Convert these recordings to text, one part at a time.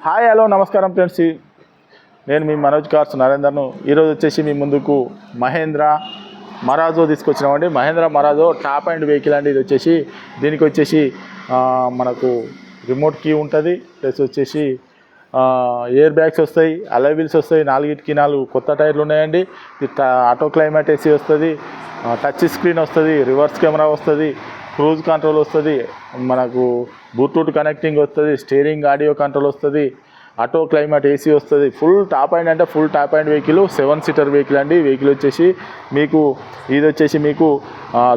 Hi hello నమస్కారం friends, నేను మీ Manoj cars నరేందర్ను. ఈరోజు వచ్చేసి మీ ముందుకు మహేంద్ర మరాజో తీసుకొచ్చినామండి. Mahindra Marazzo top end vehicle అండి. ఇది వచ్చేసి దీనికి వచ్చేసి మనకు రిమోట్ కీ ఉంటుంది, ప్లస్ వచ్చేసి ఎయిర్ బ్యాగ్స్ వస్తాయి, అలై వీల్స్ వస్తాయి, 4 కొత్త టైర్లు ఉన్నాయండి. ఆటో క్లైమేట్ ఏసీ వస్తుంది, టచ్ స్క్రీన్ వస్తుంది, రివర్స్ కెమెరా వస్తుంది, క్రూజ్ కంట్రోల్ వస్తుంది, మనకు బ్లూటూత్ కనెక్టింగ్ వస్తుంది, స్టీరింగ్ ఆడియో కంట్రోల్ వస్తుంది, ఆటో క్లైమేట్ ఏసీ వస్తుంది. ఫుల్ టాప్ అండ్ అంటే full top end vehicle, 7 seater vehicle అండి. వెహికల్ వచ్చేసి మీకు ఇది వచ్చేసి మీకు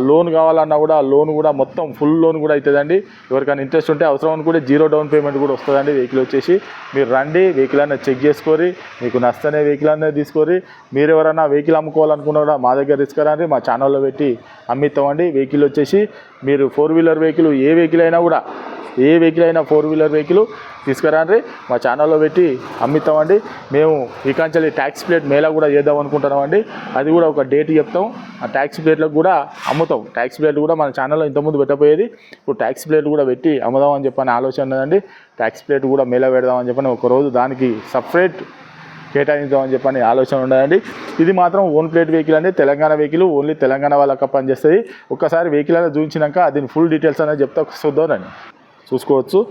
లోన్ కావాలన్నా కూడా లోన్ కూడా మొత్తం ఫుల్ లోన్ కూడా అవుతుందండి. ఎవరికైనా ఇంట్రెస్ట్ ఉంటే అవసరం అనుకుంటే 0 డౌన్ పేమెంట్ కూడా వస్తుందండి. వెహికల్ వచ్చేసి మీరు రండి, వెహికల్ అనేది చెక్ చేసుకొని మీకు నచ్చనే వెహికల్ అనేది తీసుకొని మీరు ఎవరైనా వెహికల్ అమ్ముకోవాలనుకున్నా కూడా మా దగ్గర తీసుకురండి, మా ఛానల్లో పెట్టి అమ్మిస్తామండి. వెహికల్ వచ్చేసి మీరు 4 వీలర్ వెహికల్ ఏ వెహికల్ అయినా కూడా 4 వీలర్ వెహికల్ తీసుకురండి, మా ఛానల్లో పెట్టి అమ్మిస్తామండి. మేము ఇకాంచెల్లి ట్యాక్స్ ప్లేట్ మేళా కూడా చేద్దాం అనుకుంటున్నామండి. అది కూడా ఒక డేట్ చెప్తాం. ఆ ట్యాక్స్ ప్లేట్లకు కూడా అమ్ముతాం. ట్యాక్స్ ప్లేట్ కూడా మన ఛానల్లో ఇంతకుముందు పెట్టపోయేది, ఇప్పుడు ట్యాక్స్ ప్లేట్ కూడా పెట్టి అమ్ముదామని చెప్పని ఆలోచన ఉన్నదండి. ట్యాక్స్ ప్లేట్ కూడా మేళా పెడదామని చెప్పని ఒకరోజు దానికి సపరేట్ కేటాయించామని చెప్పని ఆలోచన ఉండదండి. ఇది మాత్రం ఓన్ ప్లేట్ వెహికల్ అండి, తెలంగాణ వెహికల్, ఓన్లీ తెలంగాణ వాళ్ళకి పనిచేస్తుంది. ఒక్కసారి వెహికల్ అనేది చూపించినాక దీని ఫుల్ డీటెయిల్స్ అనేది చెప్తా చూద్దామని చూసుకోవచ్చు.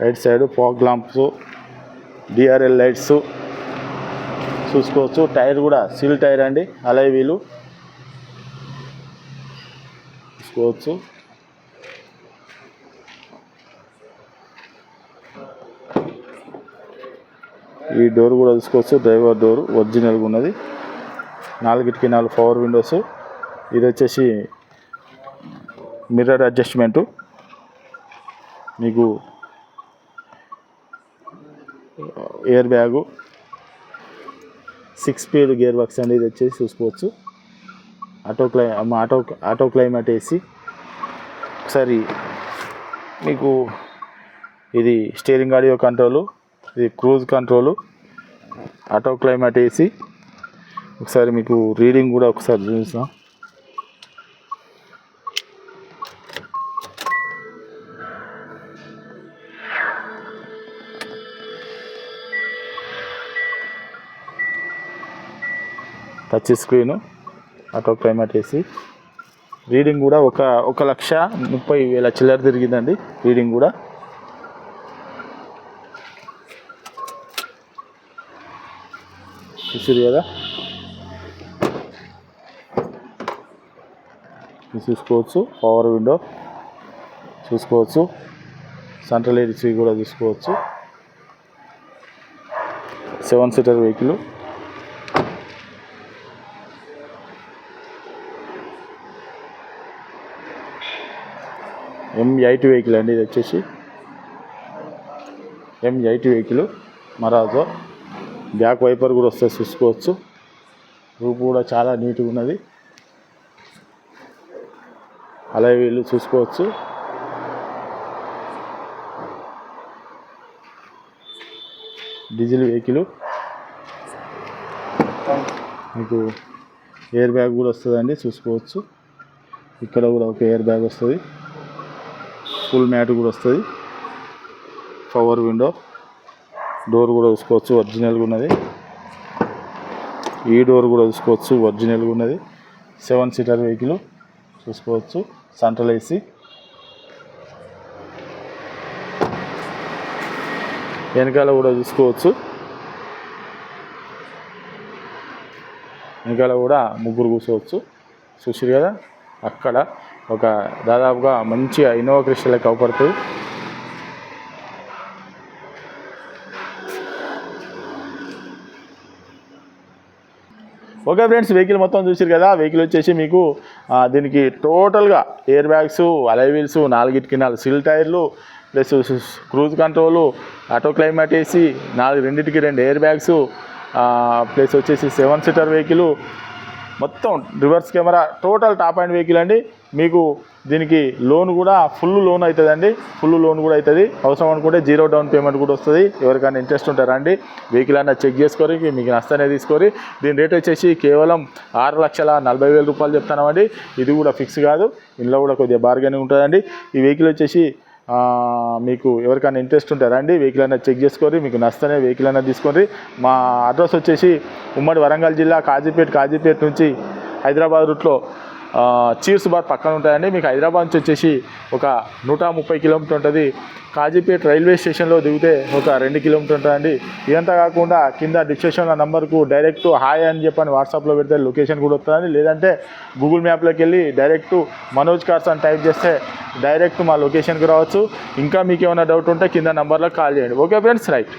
Right side fog lamps, DRL lights చూసుకోవచ్చు. టైర్ కూడా సీల్ టైర్ అండి, అలై వీలు చూసుకోవచ్చు. ఈ డోర్ కూడా చూసుకోవచ్చు, డ్రైవర్ డోర్ ఒరిజినల్గా ఉన్నది. 4 పవర్ విండోస్. ఇది వచ్చేసి మిర్రర్ అడ్జస్ట్మెంటు, మీకు air bag, 6 speed gear box అండి. ఇది వచ్చేసి చూసుకోవచ్చు. Auto climate AC. ఒకసారి మీకు ఇది స్టీరింగ్ ఆడియో కంట్రోలు, ఇది cruise control, auto climate AC. ఒకసారి మీకు రీడింగ్ కూడా ఒకసారి చూపిస్తాం. Touch screen, auto climate AC. Reading కూడా 1,30,000 చిల్లర తిరిగిందండి రీడింగ్ కూడా. చూసారు కదా, చూసుకోవచ్చు. పవర్ విండో చూసుకోవచ్చు, సెంట్రల్ ఏసీ కూడా చూసుకోవచ్చు. 7 సీటర్ వెహికల్. M8 వెహికల్ అండి. ఇది వచ్చేసి M8 vehicle Marazzo. Back wiper కూడా వస్తుంది చూసుకోవచ్చు. రూప్ కూడా చాలా నీట్గా ఉన్నది. అలై వీలు చూసుకోవచ్చు. Diesel vehicle. మీకు ఎయిర్ బ్యాగ్ కూడా వస్తుందండి చూసుకోవచ్చు. ఇక్కడ కూడా ఒక ఎయిర్ బ్యాగ్ వస్తుంది. ఫుల్ మ్యాట్ కూడా వస్తుంది. Power window. డోర్ కూడా చూసుకోవచ్చు, ఒరిజినల్గా ఉన్నది. ఈ డోర్ కూడా చూసుకోవచ్చు, ఒరిజినల్గా ఉన్నది. 7 సీటర్ వెహికల్ చూసుకోవచ్చు. Central AC. వెనకాల కూడా చూసుకోవచ్చు. వెనకాల కూడా ముగ్గురు కూర్చోవచ్చు. చూసారు కదా, అక్కడ ఒక దాదాపుగా మంచిగా ఇన్నోవా క్రిస్టల్ లెక్క అవపడుతుంది. ఓకే ఫ్రెండ్స్, వెహికల్ మొత్తం చూసారు కదా. వెహికల్ వచ్చేసి మీకు దీనికి టోటల్గా air bags, alloy wheels, 4 seal టైర్లు, plus cruise control, auto climate AC, 2 air bags, plus వచ్చేసి 7 సీటర్ వెహికల్, మొత్తం reverse camera total top end vehicle అండి. మీకు దీనికి లోన్ కూడా ఫుల్ లోన్ అవుతుందండి, ఫుల్ లోన్ కూడా అవుతుంది. అవసరం అనుకుంటే 0 డౌన్ పేమెంట్ కూడా వస్తుంది. ఎవరికైనా ఇంట్రెస్ట్ ఉంటారా అండి, వెహికల్ అన్న చెక్ చేసుకొని మీకు నష్టనే తీసుకొని. దీని రేట్ వచ్చేసి కేవలం 6,40,000 రూపాయలు చెప్తామండి. ఇది కూడా ఫిక్స్ కాదు, ఇందులో కూడా కొద్దిగా బార్గెనింగ్ ఉంటుందండి. ఈ వెహికల్ వచ్చేసి మీకు ఎవరికైనా ఇంట్రెస్ట్ ఉంటారా అండి, వెహికల్ అన్న చెక్ చేసుకొని మీకు నష్టనే వెహికల్ అన్న తీసుకోండి. మా అడ్రస్ వచ్చేసి ఉమ్మడి వరంగల్ జిల్లా కాజీపేట నుంచి హైదరాబాద్ రూట్లో చీర్స్ బార్ పక్కన ఉంటాయండి. మీకు హైదరాబాద్ నుంచి వచ్చేసి ఒక 130 కిలోమీటర్ ఉంటుంది. కాజీపేట రైల్వే స్టేషన్లో దిగితే ఒక 2 కిలోమీటర్ ఉంటుందండి. ఇదంతా కాకుండా కింద డిస్క్రిప్షన్లో నంబర్కు డైరెక్ట్ హాయ్ అని చెప్పని వాట్సాప్లో పెడితే లొకేషన్ కూడా వస్తుందండి. లేదంటే గూగుల్ మ్యాప్లోకి వెళ్ళి డైరెక్ట్ మనోజ్ కార్స్ అని టైప్ చేస్తే డైరెక్ట్ మా లొకేషన్కి రావచ్చు. ఇంకా మీకు ఏమైనా డౌట్ ఉంటే కింద నంబర్లో కాల్ చేయండి. Okay friends, right.